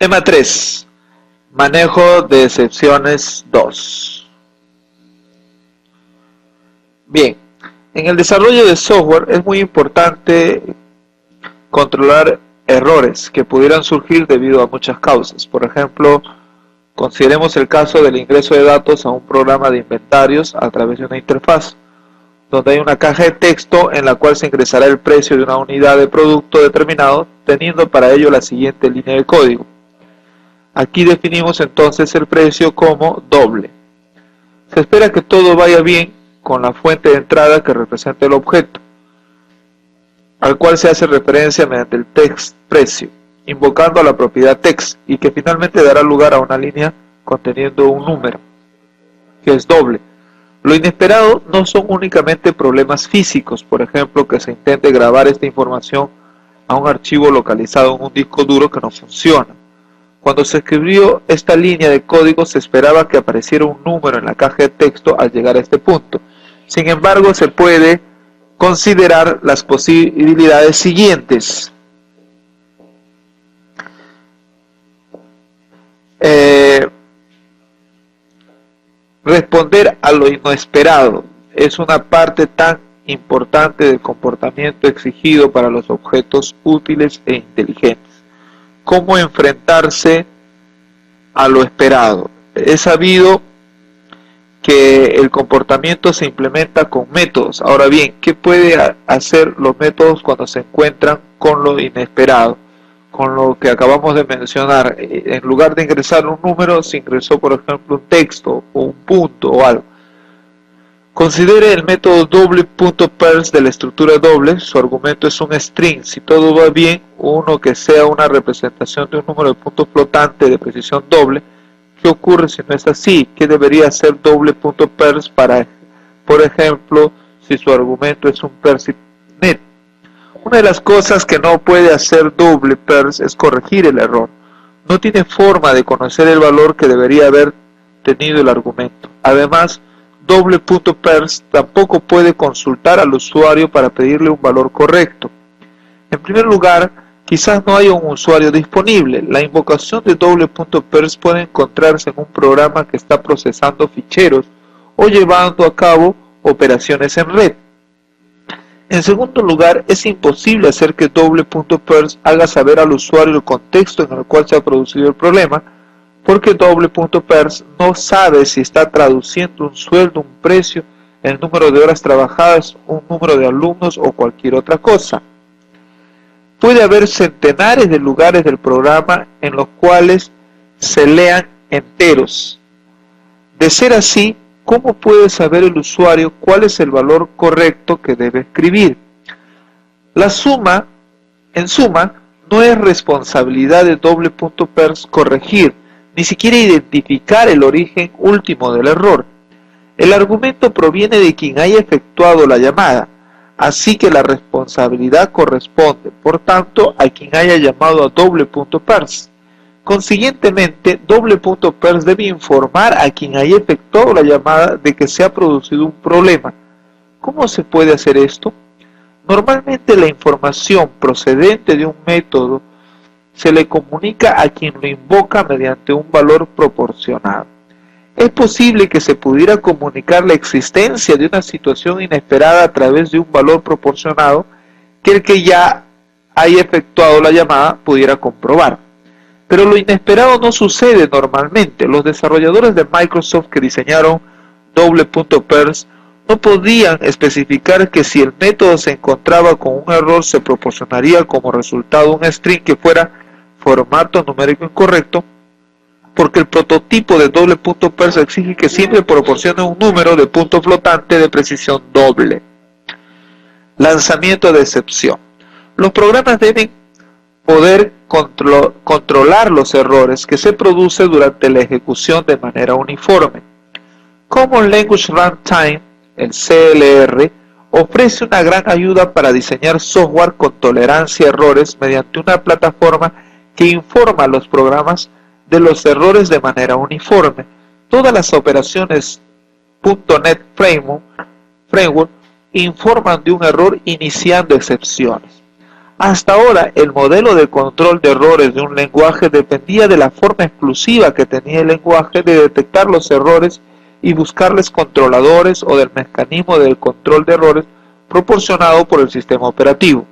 Tema 3. Manejo de excepciones 2. Bien, en el desarrollo de software es muy importante controlar errores que pudieran surgir debido a muchas causas. Por ejemplo, consideremos el caso del ingreso de datos a un programa de inventarios a través de una interfaz, donde hay una caja de texto en la cual se ingresará el precio de una unidad de producto determinado, teniendo para ello la siguiente línea de código. Aquí definimos entonces el precio como doble. Se espera que todo vaya bien con la fuente de entrada que representa el objeto, al cual se hace referencia mediante el text precio, invocando a la propiedad text, y que finalmente dará lugar a una línea conteniendo un número, que es doble. Lo inesperado no son únicamente problemas físicos, por ejemplo, que se intente grabar esta información a un archivo localizado en un disco duro que no funciona. Cuando se escribió esta línea de código se esperaba que apareciera un número en la caja de texto al llegar a este punto. Sin embargo, se puede considerar las posibilidades siguientes. Responder a lo inesperado es una parte tan importante del comportamiento exigido para los objetos útiles e inteligentes. ¿Cómo enfrentarse a lo esperado? Es sabido que el comportamiento se implementa con métodos. Ahora bien, ¿qué puede hacer los métodos cuando se encuentran con lo inesperado? Con lo que acabamos de mencionar, en lugar de ingresar un número, se ingresó, por ejemplo, un texto o un punto o algo. Considere el método doble.parse de la estructura doble. Su argumento es un string. Si todo va bien, uno que sea una representación de un número de puntos flotante de precisión doble. ¿Qué ocurre si no es así? ¿Qué debería hacer doble.parse para, por ejemplo, si su argumento es un parse net? Una de las cosas que no puede hacer doble.parse es corregir el error. No tiene forma de conocer el valor que debería haber tenido el argumento. Además, doble.parse tampoco puede consultar al usuario para pedirle un valor correcto. En primer lugar, quizás no haya un usuario disponible. La invocación de doble.parse puede encontrarse en un programa que está procesando ficheros o llevando a cabo operaciones en red. En segundo lugar, es imposible hacer que doble.parse haga saber al usuario el contexto en el cual se ha producido el problema, porque doble.parse no sabe si está traduciendo un sueldo, un precio, el número de horas trabajadas, un número de alumnos o cualquier otra cosa. Puede haber centenares de lugares del programa en los cuales se lean enteros. De ser así, ¿cómo puede saber el usuario cuál es el valor correcto que debe escribir? En suma, no es responsabilidad de doble.parse corregir, ni siquiera identificar el origen último del error. El argumento proviene de quien haya efectuado la llamada, así que la responsabilidad corresponde, por tanto, a quien haya llamado a doble.parse. Consiguientemente, doble.parse debe informar a quien haya efectuado la llamada de que se ha producido un problema. ¿Cómo se puede hacer esto? Normalmente la información procedente de un método se le comunica a quien lo invoca mediante un valor proporcionado. Es posible que se pudiera comunicar la existencia de una situación inesperada a través de un valor proporcionado que el que ya haya efectuado la llamada pudiera comprobar. Pero lo inesperado no sucede normalmente. Los desarrolladores de Microsoft que diseñaron doble.parse no podían especificar que si el método se encontraba con un error se proporcionaría como resultado un string que fuera formato numérico incorrecto, porque el prototipo de doble.parse exige que siempre proporcione un número de punto flotante de precisión doble. Lanzamiento de excepción. Los programas deben poder controlar los errores que se producen durante la ejecución de manera uniforme. Common Language Runtime, el CLR, ofrece una gran ayuda para diseñar software con tolerancia a errores mediante una plataforma que informa a los programas de los errores de manera uniforme. Todas las operaciones .NET Framework informan de un error iniciando excepciones. Hasta ahora, el modelo de control de errores de un lenguaje dependía de la forma exclusiva que tenía el lenguaje de detectar los errores y buscarles controladores o del mecanismo del control de errores proporcionado por el sistema operativo.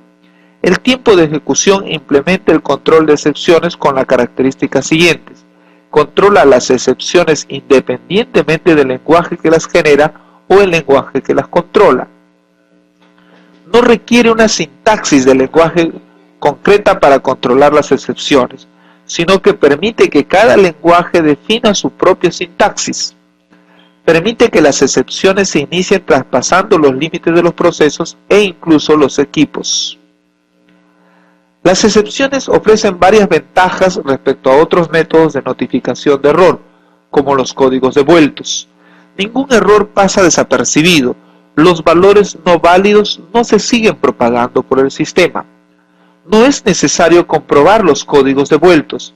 El tiempo de ejecución implementa el control de excepciones con las características siguientes. Controla las excepciones independientemente del lenguaje que las genera o el lenguaje que las controla. No requiere una sintaxis del lenguaje concreta para controlar las excepciones, sino que permite que cada lenguaje defina su propia sintaxis. Permite que las excepciones se inicien traspasando los límites de los procesos e incluso los equipos. Las excepciones ofrecen varias ventajas respecto a otros métodos de notificación de error, como los códigos devueltos. Ningún error pasa desapercibido. Los valores no válidos no se siguen propagando por el sistema. No es necesario comprobar los códigos devueltos.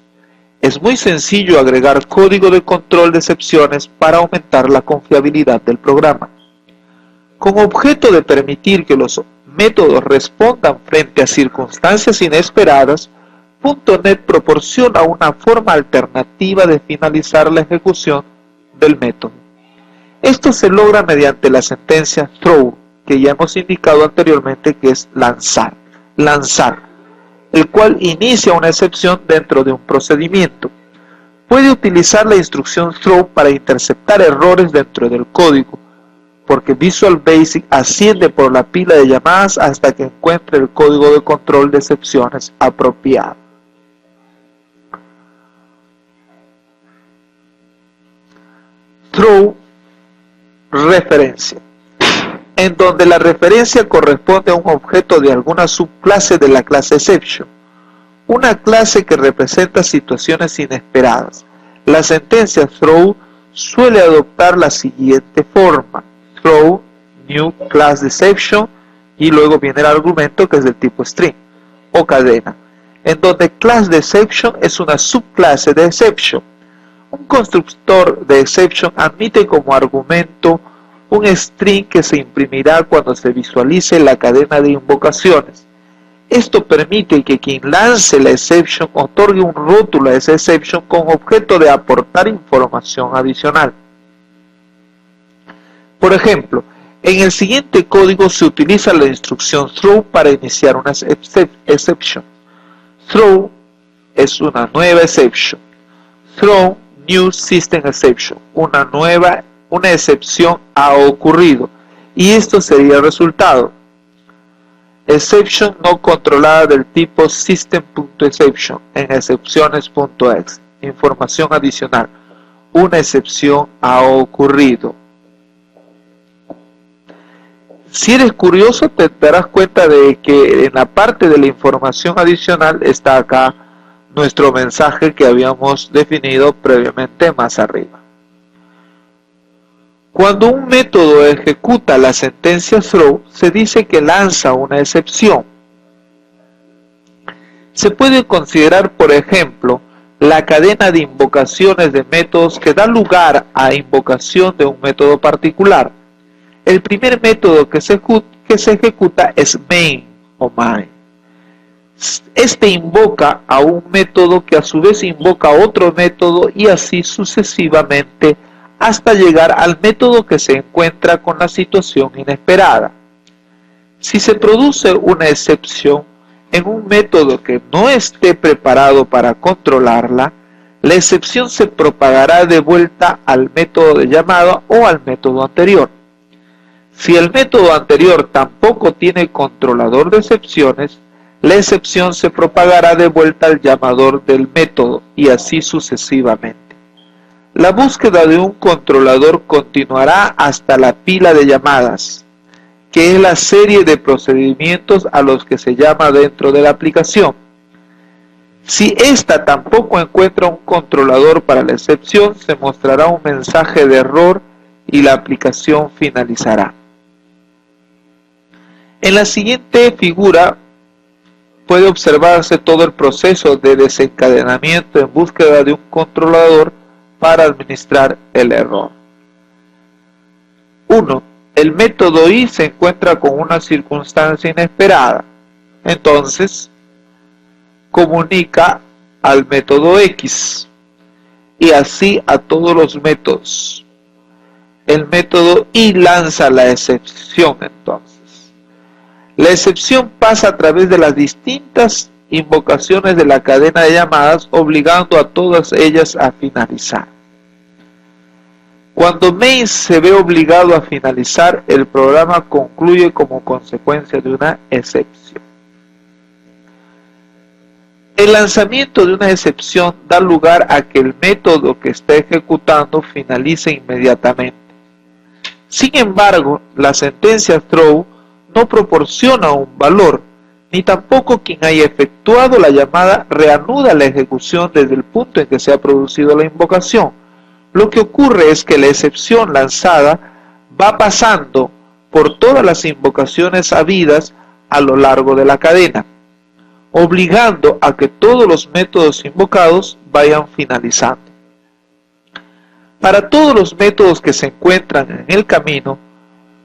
Es muy sencillo agregar código de control de excepciones para aumentar la confiabilidad del programa. Con objeto de permitir que los métodos respondan frente a circunstancias inesperadas, .NET proporciona una forma alternativa de finalizar la ejecución del método. Esto se logra mediante la sentencia throw, que ya hemos indicado anteriormente que es lanzar, el cual inicia una excepción dentro de un procedimiento. Puede utilizar la instrucción throw para interceptar errores dentro del código, porque Visual Basic asciende por la pila de llamadas hasta que encuentre el código de control de excepciones apropiado. Throw referencia, en donde la referencia corresponde a un objeto de alguna subclase de la clase exception, una clase que representa situaciones inesperadas. La sentencia throw suele adoptar la siguiente forma: throw new class exception, y luego viene el argumento que es del tipo string o cadena, en donde class de exception es una subclase de exception. Un constructor de exception admite como argumento un string que se imprimirá cuando se visualice la cadena de invocaciones. Esto permite que quien lance la exception otorgue un rótulo a esa exception con objeto de aportar información adicional. Por ejemplo, en el siguiente código se utiliza la instrucción throw para iniciar una exception. Throw es una nueva exception. Throw new system exception, una excepción ha ocurrido, y esto sería el resultado. Exception no controlada del tipo system.exception en excepciones.exe. Información adicional. Una excepción ha ocurrido. Si eres curioso, te darás cuenta de que en la parte de la información adicional está acá nuestro mensaje que habíamos definido previamente más arriba. Cuando un método ejecuta la sentencia throw, se dice que lanza una excepción. Se puede considerar, por ejemplo, la cadena de invocaciones de métodos que da lugar a invocación de un método particular. El primer método que se ejecuta es main o main. Este invoca a un método que a su vez invoca a otro método y así sucesivamente hasta llegar al método que se encuentra con la situación inesperada. Si se produce una excepción en un método que no esté preparado para controlarla, la excepción se propagará de vuelta al método de llamada o al método anterior. Si el método anterior tampoco tiene controlador de excepciones, la excepción se propagará de vuelta al llamador del método y así sucesivamente. La búsqueda de un controlador continuará hasta la pila de llamadas, que es la serie de procedimientos a los que se llama dentro de la aplicación. Si ésta tampoco encuentra un controlador para la excepción, se mostrará un mensaje de error y la aplicación finalizará. En la siguiente figura puede observarse todo el proceso de desencadenamiento en búsqueda de un controlador para administrar el error. 1. El método i se encuentra con una circunstancia inesperada. Entonces, comunica al método X y así a todos los métodos. El método Y lanza la excepción entonces. La excepción pasa a través de las distintas invocaciones de la cadena de llamadas, obligando a todas ellas a finalizar. Cuando main se ve obligado a finalizar, el programa concluye como consecuencia de una excepción. El lanzamiento de una excepción da lugar a que el método que está ejecutando finalice inmediatamente. Sin embargo, la sentencia throw no proporciona un valor, ni tampoco quien haya efectuado la llamada reanuda la ejecución desde el punto en que se ha producido la invocación. Lo que ocurre es que la excepción lanzada va pasando por todas las invocaciones habidas a lo largo de la cadena, obligando a que todos los métodos invocados vayan finalizando. Para todos los métodos que se encuentran en el camino,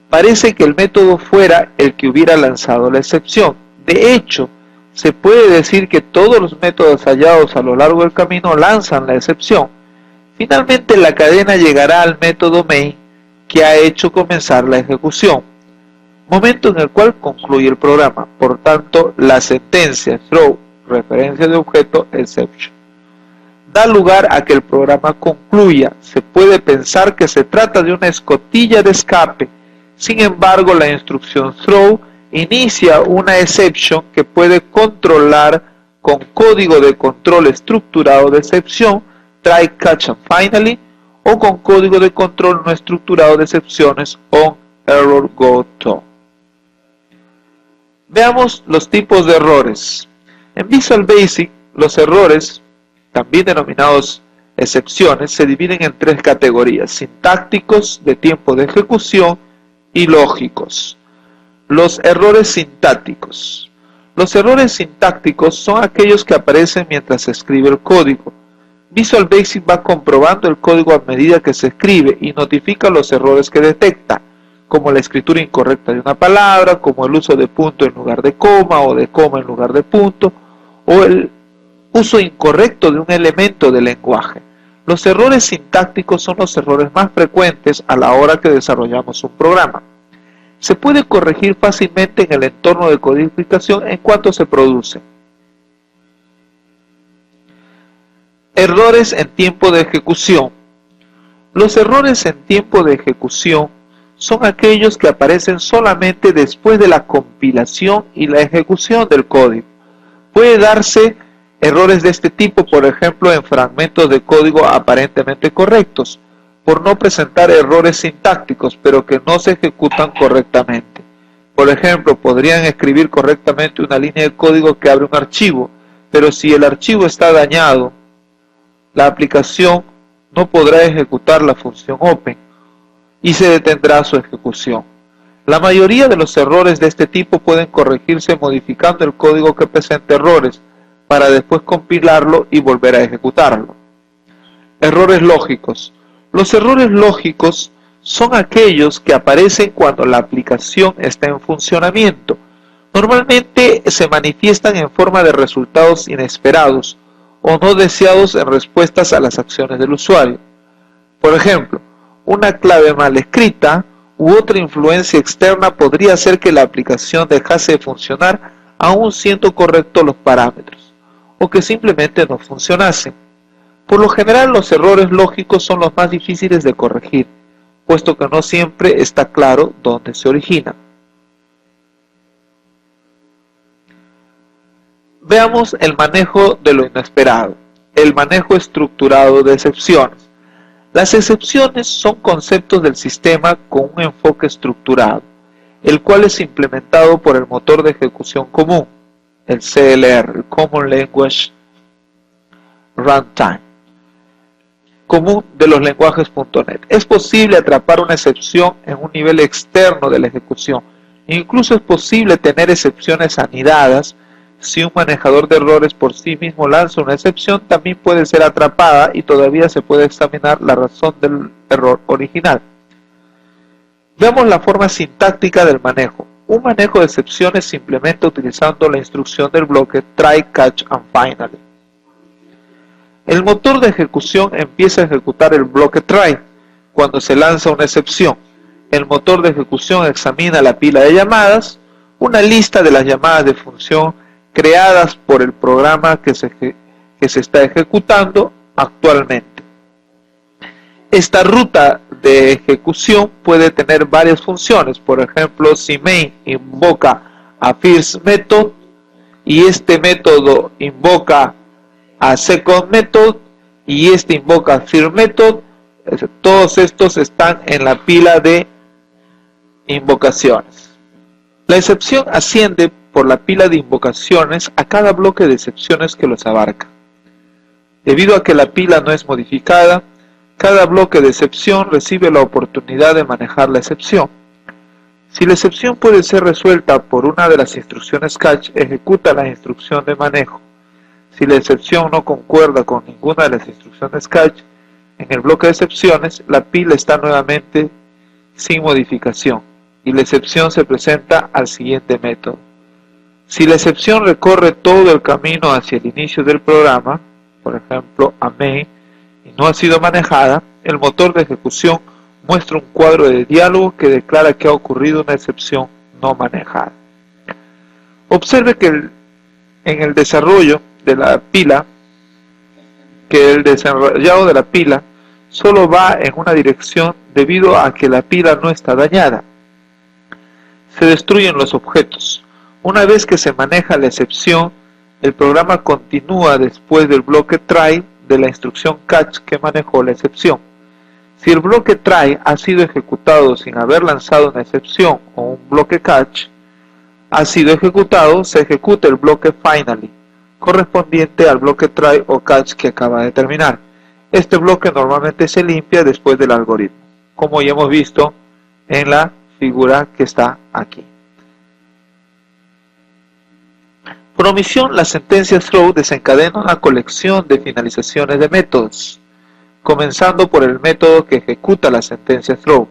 parece que el método fuera el que hubiera lanzado la excepción. De hecho, se puede decir que todos los métodos hallados a lo largo del camino lanzan la excepción. Finalmente, la cadena llegará al método main que ha hecho comenzar la ejecución, momento en el cual concluye el programa. Por tanto, la sentencia throw, referencia de objeto, exception, da lugar a que el programa concluya. Se puede pensar que se trata de una escotilla de escape. Sin embargo, la instrucción throw inicia una exception que puede controlar con código de control estructurado de excepción, try, catch and finally, o con código de control no estructurado de excepciones, on, error, go, to. Veamos los tipos de errores. En Visual Basic, los errores, también denominados excepciones, se dividen en tres categorías: sintácticos, de tiempo de ejecución, y lógicos. Los errores sintácticos. Los errores sintácticos son aquellos que aparecen mientras se escribe el código. Visual Basic va comprobando el código a medida que se escribe y notifica los errores que detecta, como la escritura incorrecta de una palabra, como el uso de punto en lugar de coma o de coma en lugar de punto, o el uso incorrecto de un elemento del lenguaje. Los errores sintácticos son los errores más frecuentes a la hora que desarrollamos un programa. Se puede corregir fácilmente en el entorno de codificación en cuanto se produce. Errores en tiempo de ejecución. Los errores en tiempo de ejecución son aquellos que aparecen solamente después de la compilación y la ejecución del código. Puede darse errores de este tipo, por ejemplo, en fragmentos de código aparentemente correctos, por no presentar errores sintácticos, pero que no se ejecutan correctamente. Por ejemplo, podrían escribir correctamente una línea de código que abre un archivo, pero si el archivo está dañado, la aplicación no podrá ejecutar la función open y se detendrá su ejecución. La mayoría de los errores de este tipo pueden corregirse modificando el código que presenta errores, para después compilarlo y volver a ejecutarlo. Errores lógicos. Los errores lógicos son aquellos que aparecen cuando la aplicación está en funcionamiento. Normalmente se manifiestan en forma de resultados inesperados o no deseados en respuestas a las acciones del usuario. Por ejemplo, una clave mal escrita u otra influencia externa podría hacer que la aplicación dejase de funcionar aún siendo correctos los parámetros, o que simplemente no funcionase. Por lo general, los errores lógicos son los más difíciles de corregir, puesto que no siempre está claro dónde se originan. Veamos el manejo de lo inesperado, el manejo estructurado de excepciones. Las excepciones son conceptos del sistema con un enfoque estructurado, el cual es implementado por el motor de ejecución común, el CLR, el Common Language Runtime, común de los lenguajes.NET. Es posible atrapar una excepción en un nivel externo de la ejecución. Incluso es posible tener excepciones anidadas. Si un manejador de errores por sí mismo lanza una excepción, también puede ser atrapada y todavía se puede examinar la razón del error original. Veamos la forma sintáctica del manejo. un manejo de excepciones se implementa utilizando la instrucción del bloque try, catch and finally. El motor de ejecución empieza a ejecutar el bloque try cuando se lanza una excepción. El motor de ejecución examina la pila de llamadas, una lista de las llamadas de función creadas por el programa que se está ejecutando actualmente. Esta ruta de ejecución puede tener varias funciones. Por ejemplo, si main invoca a first method y este método invoca a second method y este invoca a third method, todos estos están en la pila de invocaciones. La excepción asciende por la pila de invocaciones a cada bloque de excepciones que los abarca. Debido a que la pila no es modificada, cada bloque de excepción recibe la oportunidad de manejar la excepción. Si la excepción puede ser resuelta por una de las instrucciones catch, ejecuta la instrucción de manejo. Si la excepción no concuerda con ninguna de las instrucciones catch, en el bloque de excepciones, la pila está nuevamente sin modificación y la excepción se presenta al siguiente método. Si la excepción recorre todo el camino hacia el inicio del programa, por ejemplo a main, y no ha sido manejada, el motor de ejecución muestra un cuadro de diálogo que declara que ha ocurrido una excepción no manejada. Observe que en el desarrollo de la pila, el desarrollado de la pila solo va en una dirección debido a que la pila no está dañada. Se destruyen los objetos. Una vez que se maneja la excepción, el programa continúa después del bloque try de la instrucción catch que manejó la excepción. Si el bloque try ha sido ejecutado sin haber lanzado una excepción o un bloque catch ha sido ejecutado, se ejecuta el bloque finally, correspondiente al bloque try o catch que acaba de terminar. Este bloque normalmente se limpia después del algoritmo, como ya hemos visto en la figura que está aquí. Por omisión, la sentencia throw desencadena una colección de finalizaciones de métodos, comenzando por el método que ejecuta la sentencia throw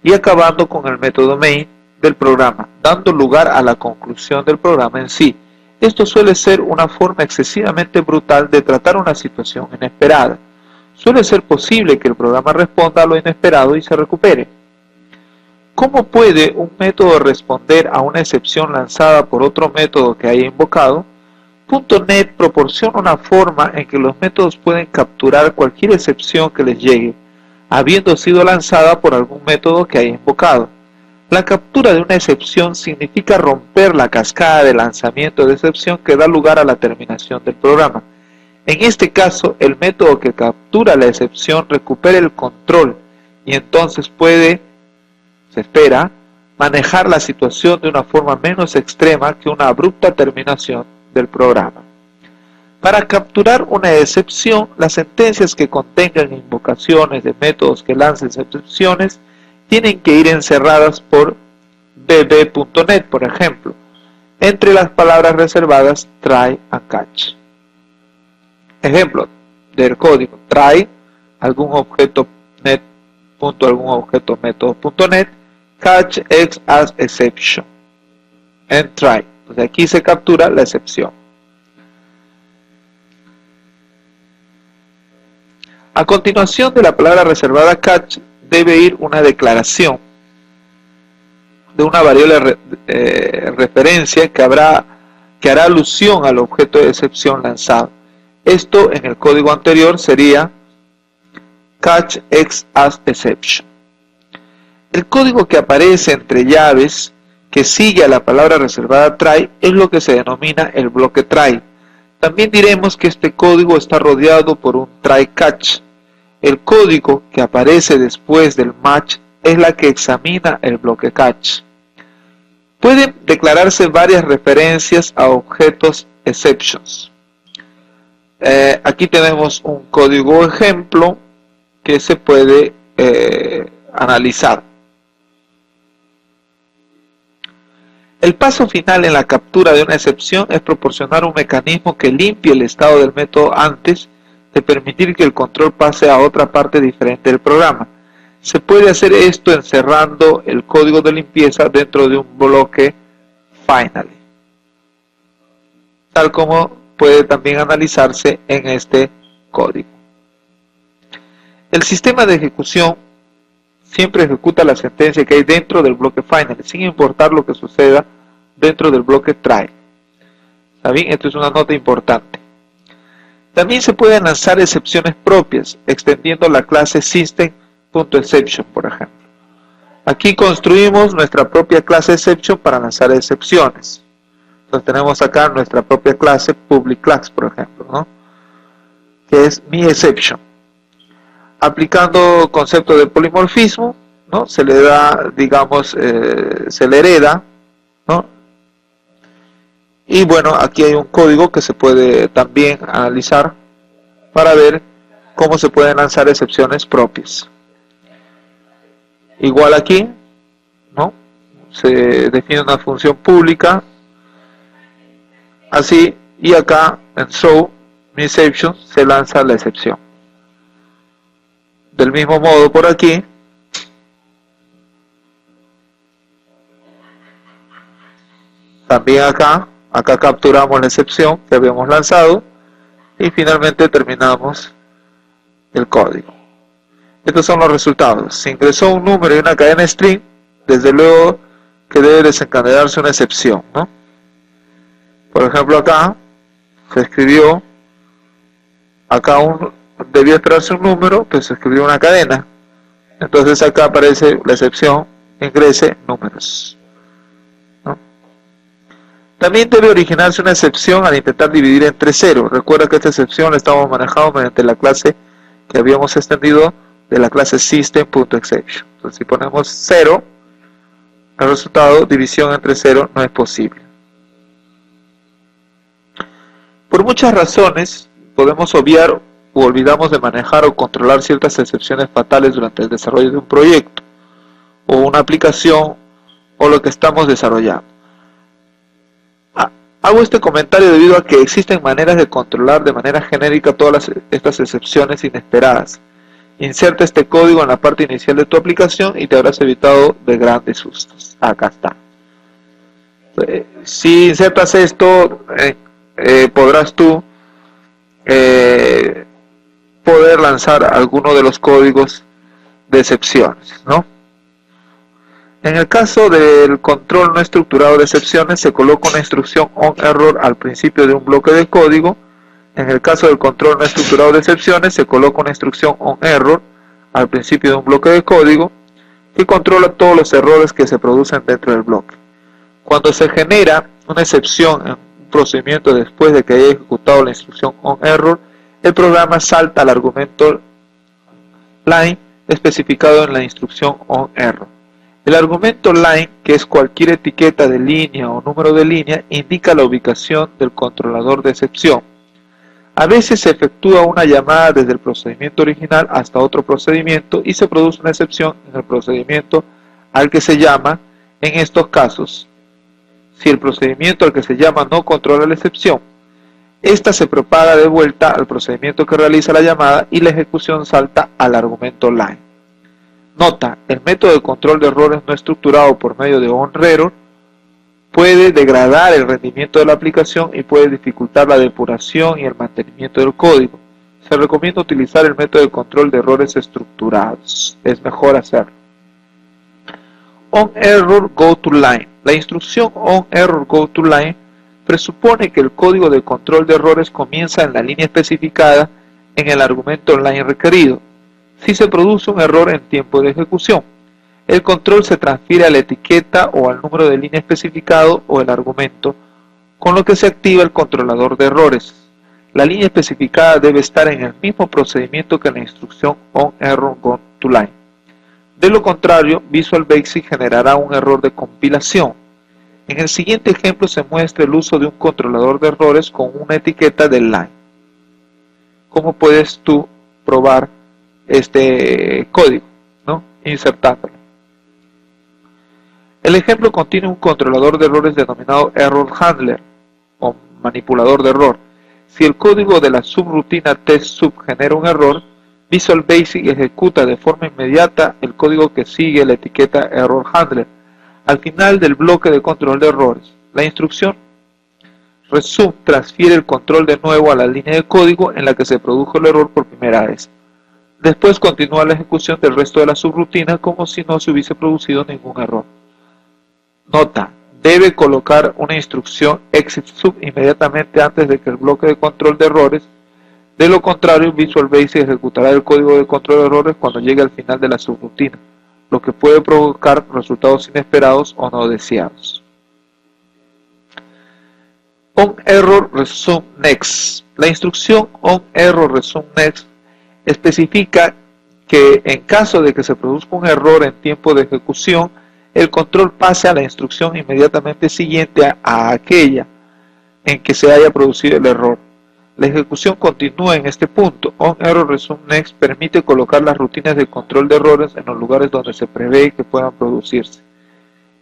y acabando con el método main del programa, dando lugar a la conclusión del programa en sí. Esto suele ser una forma excesivamente brutal de tratar una situación inesperada. Suele ser posible que el programa responda a lo inesperado y se recupere. ¿Cómo puede un método responder a una excepción lanzada por otro método que haya invocado? .NET proporciona una forma en que los métodos pueden capturar cualquier excepción que les llegue, habiendo sido lanzada por algún método que haya invocado. La captura de una excepción significa romper la cascada de lanzamiento de excepción que da lugar a la terminación del programa. En este caso, el método que captura la excepción recupera el control y entonces se espera, manejar la situación de una forma menos extrema que una abrupta terminación del programa. Para capturar una excepción, las sentencias que contengan invocaciones de métodos que lancen excepciones tienen que ir encerradas por bb.net, por ejemplo, entre las palabras reservadas try and catch. Ejemplo del código: try algún objeto net punto algún objeto método.net, catch x as exception and try. Entonces aquí se captura la excepción. A continuación de la palabra reservada catch debe ir una declaración de una variable referencia que hará alusión al objeto de excepción lanzado. Esto en el código anterior sería catch x as exception. El código que aparece entre llaves que sigue a la palabra reservada try es lo que se denomina el bloque try. También diremos que este código está rodeado por un try catch. El código que aparece después del match es la que examina el bloque catch. Pueden declararse varias referencias a objetos exceptions. Aquí tenemos un código ejemplo que se puede analizar. El paso final en la captura de una excepción es proporcionar un mecanismo que limpie el estado del método antes de permitir que el control pase a otra parte diferente del programa. Se puede hacer esto encerrando el código de limpieza dentro de un bloque finally, tal como puede también analizarse en este código. El sistema de ejecución siempre ejecuta la sentencia que hay dentro del bloque finally, sin importar lo que suceda dentro del bloque try. ¿Está bien? Esto es una nota importante. También se pueden lanzar excepciones propias, extendiendo la clase system.exception, por ejemplo. Aquí construimos nuestra propia clase exception para lanzar excepciones. Entonces tenemos acá nuestra propia clase public class, por ejemplo, ¿no? Que es mi exception. Aplicando concepto de polimorfismo, ¿no? Se le da, digamos, se le hereda, ¿no? Y bueno, aquí hay un código que se puede también analizar para ver cómo se pueden lanzar excepciones propias. Igual aquí, ¿no? Se define una función pública, así, y acá en show mi exception se lanza la excepción. Del mismo modo por aquí, también acá capturamos la excepción que habíamos lanzado y finalmente terminamos el código. Estos son los resultados. Se ingresó un número y una cadena string, desde luego que debe desencadenarse una excepción, ¿no? Por ejemplo, acá se escribió, debía esperarse un número, pues se escribió una cadena. Entonces acá aparece la excepción, ingrese números, ¿no? También debe originarse una excepción al intentar dividir entre 0. Recuerda que esta excepción la estamos manejando mediante la clase que habíamos extendido de la clase system.exception. Entonces si ponemos 0, el resultado, división entre 0, no es posible. Por muchas razones, podemos obviar o olvidamos de manejar o controlar ciertas excepciones fatales durante el desarrollo de un proyecto, o una aplicación, o lo que estamos desarrollando. Hago este comentario debido a que existen maneras de controlar de manera genérica todas estas excepciones inesperadas. Inserta este código en la parte inicial de tu aplicación y te habrás evitado de grandes sustos. Acá está. Si insertas esto, podrás tú poder lanzar alguno de los códigos de excepciones, ¿no? En el caso del control no estructurado de excepciones, se coloca una instrucción onError al principio de un bloque de código. En el caso del control no estructurado de excepciones, se coloca una instrucción onError al principio de un bloque de código que controla todos los errores que se producen dentro del bloque. Cuando se genera una excepción en un procedimiento después de que haya ejecutado la instrucción onError, el programa salta al argumento line especificado en la instrucción onError. El argumento line, que es cualquier etiqueta de línea o número de línea, indica la ubicación del controlador de excepción. A veces se efectúa una llamada desde el procedimiento original hasta otro procedimiento y se produce una excepción en el procedimiento al que se llama. En estos casos, si el procedimiento al que se llama no controla la excepción, esta se propaga de vuelta al procedimiento que realiza la llamada y la ejecución salta al argumento line. Nota, el método de control de errores no estructurado por medio de onError puede degradar el rendimiento de la aplicación y puede dificultar la depuración y el mantenimiento del código. Se recomienda utilizar el método de control de errores estructurados. Es mejor hacerlo. OnError GoToLine. La instrucción OnError GoToLine presupone que el código de control de errores comienza en la línea especificada en el argumento line requerido. Si se produce un error en tiempo de ejecución, el control se transfiere a la etiqueta o al número de línea especificado o el argumento, con lo que se activa el controlador de errores. La línea especificada debe estar en el mismo procedimiento que la instrucción onError GoToLine. De lo contrario, Visual Basic generará un error de compilación. En el siguiente ejemplo se muestra el uso de un controlador de errores con una etiqueta de line. ¿Cómo puedes tú probar este código, ¿no? Insertándolo? El ejemplo contiene un controlador de errores denominado Error Handler o manipulador de error. Si el código de la subrutina TestSub genera un error, Visual Basic ejecuta de forma inmediata el código que sigue la etiqueta Error Handler al final del bloque de control de errores. La instrucción resume transfiere el control de nuevo a la línea de código en la que se produjo el error por primera vez. Después continúa la ejecución del resto de la subrutina como si no se hubiese producido ningún error. Nota: debe colocar una instrucción exit sub inmediatamente antes de que el bloque de control de errores. De lo contrario, Visual Basic ejecutará el código de control de errores cuando llegue al final de la subrutina, lo que puede provocar resultados inesperados o no deseados. onErrorResumeNext. La instrucción onErrorResumeNext especifica que en caso de que se produzca un error en tiempo de ejecución, el control pase a la instrucción inmediatamente siguiente a aquella en que se haya producido el error. La ejecución continúa en este punto. onErrorResumeNext permite colocar las rutinas de control de errores en los lugares donde se prevé que puedan producirse,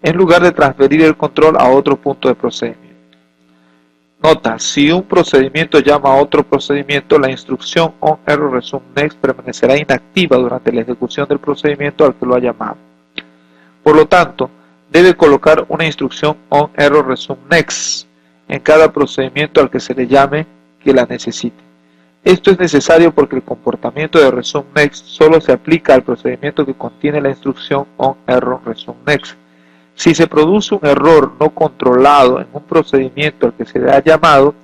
en lugar de transferir el control a otro punto de procedimiento. Nota: si un procedimiento llama a otro procedimiento, la instrucción onErrorResumeNext permanecerá inactiva durante la ejecución del procedimiento al que lo ha llamado. Por lo tanto, debe colocar una instrucción onErrorResumeNext en cada procedimiento al que se le llame que la necesite. Esto es necesario porque el comportamiento de ResumeNext solo se aplica al procedimiento que contiene la instrucción onErrorResumeNext. Si se produce un error no controlado en un procedimiento al que se le ha llamado,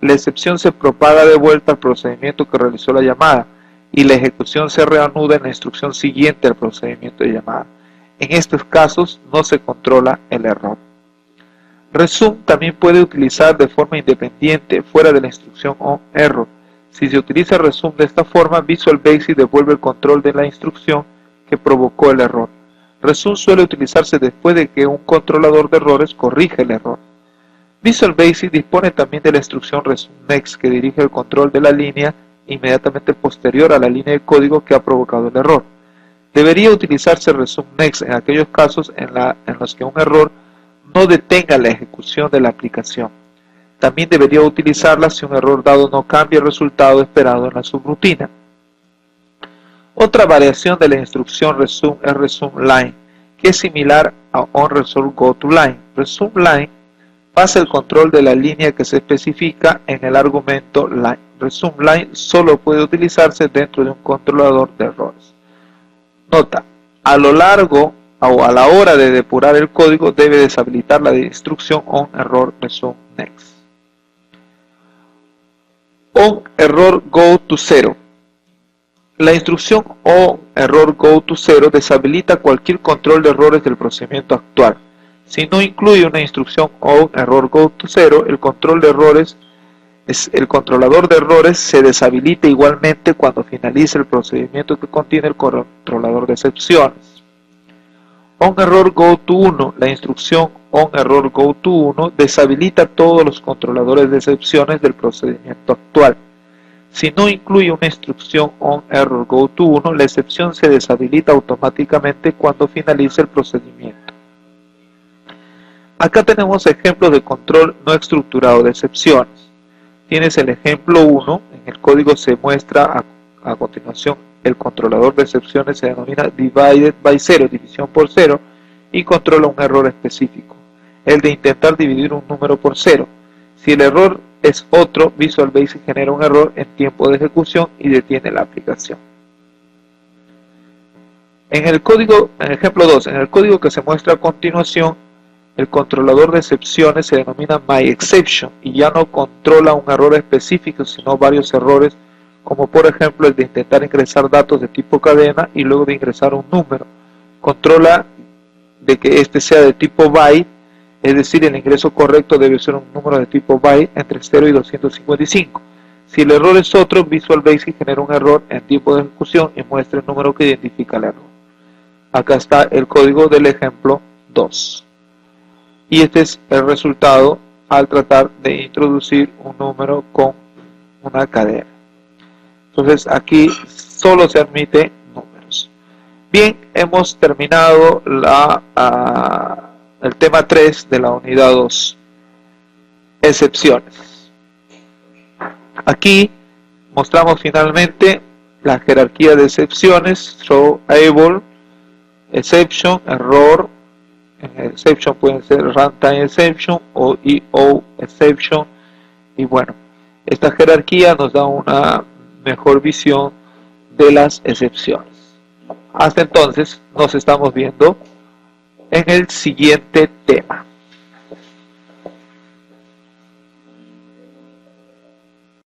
la excepción se propaga de vuelta al procedimiento que realizó la llamada y la ejecución se reanuda en la instrucción siguiente al procedimiento de llamada. En estos casos no se controla el error. Resume también puede utilizar de forma independiente fuera de la instrucción onError. Si se utiliza resume de esta forma, Visual Basic devuelve el control de la instrucción que provocó el error. Resume suele utilizarse después de que un controlador de errores corrige el error. Visual Basic dispone también de la instrucción ResumeNext que dirige el control de la línea inmediatamente posterior a la línea de código que ha provocado el error. Debería utilizarse ResumeNext en aquellos casos en los que un error no detenga la ejecución de la aplicación. También debería utilizarla si un error dado no cambia el resultado esperado en la subrutina. Otra variación de la instrucción resume es ResumeLine, que es similar a onResolveGoToLine. ResumeLine pasa el control de la línea que se especifica en el argumento line. ResumeLine solo puede utilizarse dentro de un controlador de errores. Nota: a lo largo o a la hora de depurar el código debe deshabilitar la instrucción onErrorResumeNext. onErrorGoToZero. La instrucción onErrorGoToZero deshabilita cualquier control de errores del procedimiento actual. Si no incluye una instrucción onErrorGoToZero, el controlador de errores se deshabilita igualmente cuando finalice el procedimiento que contiene el controlador de excepciones. onErrorGoTo1. La instrucción onErrorGoTo1 deshabilita todos los controladores de excepciones del procedimiento actual. Si no incluye una instrucción onErrorGoTo1, la excepción se deshabilita automáticamente cuando finalice el procedimiento. Acá tenemos ejemplos de control no estructurado de excepciones. Tienes el ejemplo 1, en el código se muestra a continuación el controlador de excepciones se denomina divided by 0, división por 0, y controla un error específico, el de intentar dividir un número por 0. Si el error es otro, Visual Basic genera un error en tiempo de ejecución y detiene la aplicación. En el ejemplo 2, en el código que se muestra a continuación, el controlador de excepciones se denomina myException y ya no controla un error específico, sino varios errores, como por ejemplo el de intentar ingresar datos de tipo cadena y luego de ingresar un número. Controla de que este sea de tipo byte, es decir, el ingreso correcto debe ser un número de tipo byte entre 0 y 255. Si el error es otro, Visual Basic genera un error en tiempo de ejecución y muestra el número que identifica el error. Acá está el código del ejemplo 2. Y este es el resultado al tratar de introducir un número con una cadena. Entonces aquí solo se admite números. Bien, hemos terminado el tema 3 de la unidad 2, excepciones. Aquí mostramos finalmente la jerarquía de excepciones, throw, able, exception, error, exception pueden ser runtime exception o EO exception, y bueno, esta jerarquía nos da una mejor visión de las excepciones. Hasta entonces nos estamos viendo en el siguiente tema.